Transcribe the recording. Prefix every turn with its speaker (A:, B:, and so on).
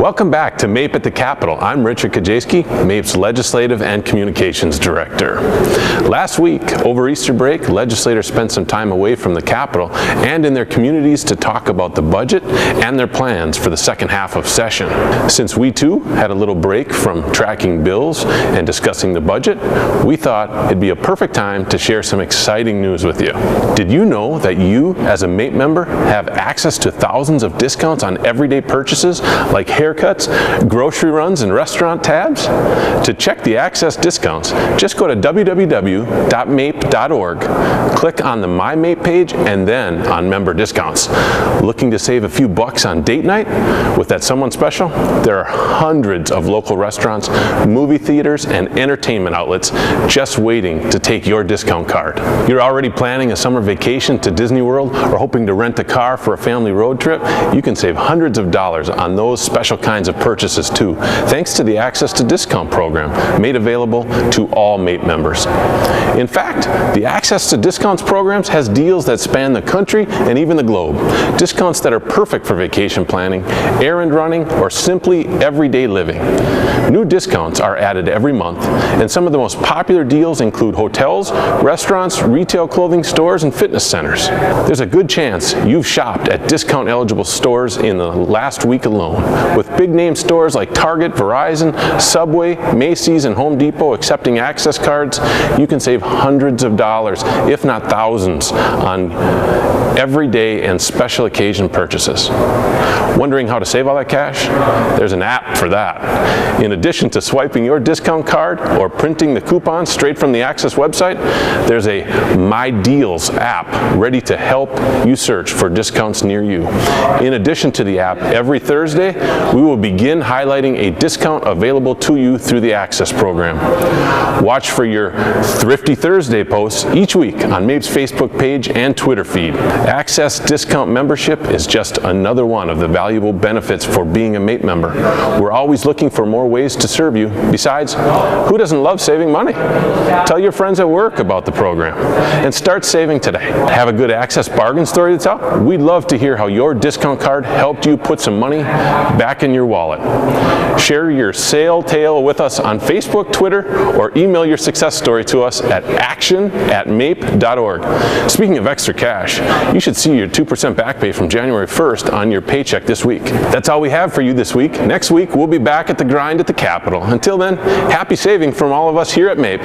A: Welcome back to MAPE at the Capitol. I'm Richard Kajewski, MAPE's Legislative and Communications Director. Last week, over Easter break, legislators spent some time away from the Capitol and in their communities to talk about the budget and their plans for the second half of session. Since we too had a little break from tracking bills and discussing the budget, we thought it'd be a perfect time to share some exciting news with you. Did you know that you, as a MAPE member, have access to thousands of discounts on everyday purchases like haircuts, grocery runs, and restaurant tabs? To check the access discounts, just go to www.mape.org, click on the My MAPE page, and then on Member Discounts. Looking to save a few bucks on date night with that someone special? There are hundreds of local restaurants, movie theaters, and entertainment outlets just waiting to take your discount card. You're already planning a summer vacation to Disney World or hoping to rent a car for a family road trip? You can save hundreds of dollars on those special kinds of purchases too, thanks to the Access to Discount program made available to all MAPE members. In fact, the Access to Discounts programs has deals that span the country and even the globe. Discounts that are perfect for vacation planning, errand running, or simply everyday living. New discounts are added every month, and some of the most popular deals include hotels, restaurants, retail clothing stores, and fitness centers. There's a good chance you've shopped at discount-eligible stores in the last week alone, with big-name stores like Target, Verizon, Subway, Macy's, and Home Depot accepting access cards. You can save hundreds of dollars, if not thousands, on everyday and special occasion purchases. Wondering how to save all that cash? There's an app for that. In addition to swiping your discount card or printing the coupon straight from the Access website, there's a My Deals app ready to help you search for discounts near you. In addition to the app, every Thursday, we will begin highlighting a discount available to you through the Access program. Watch for your Thrifty Thursday posts each week on MAPE's Facebook page and Twitter feed. Access Discount membership is just another one of the valuable benefits for being a MAPE member. We're always looking for more ways to serve you. Besides, who doesn't love saving money? Tell your friends at work about the program and start saving today. Have a good Access bargain story to tell? We'd love to hear how your discount card helped you put some money back in your wallet. Share your sale tale with us on Facebook, Twitter, or email your success story to us at action@mape.org. Speaking of extra cash, you should see your 2% back pay from January 1st on your paycheck this week. That's all we have for you this week. Next week, we'll be back at the grind at the Capitol. Until then, happy saving from all of us here at MAPE.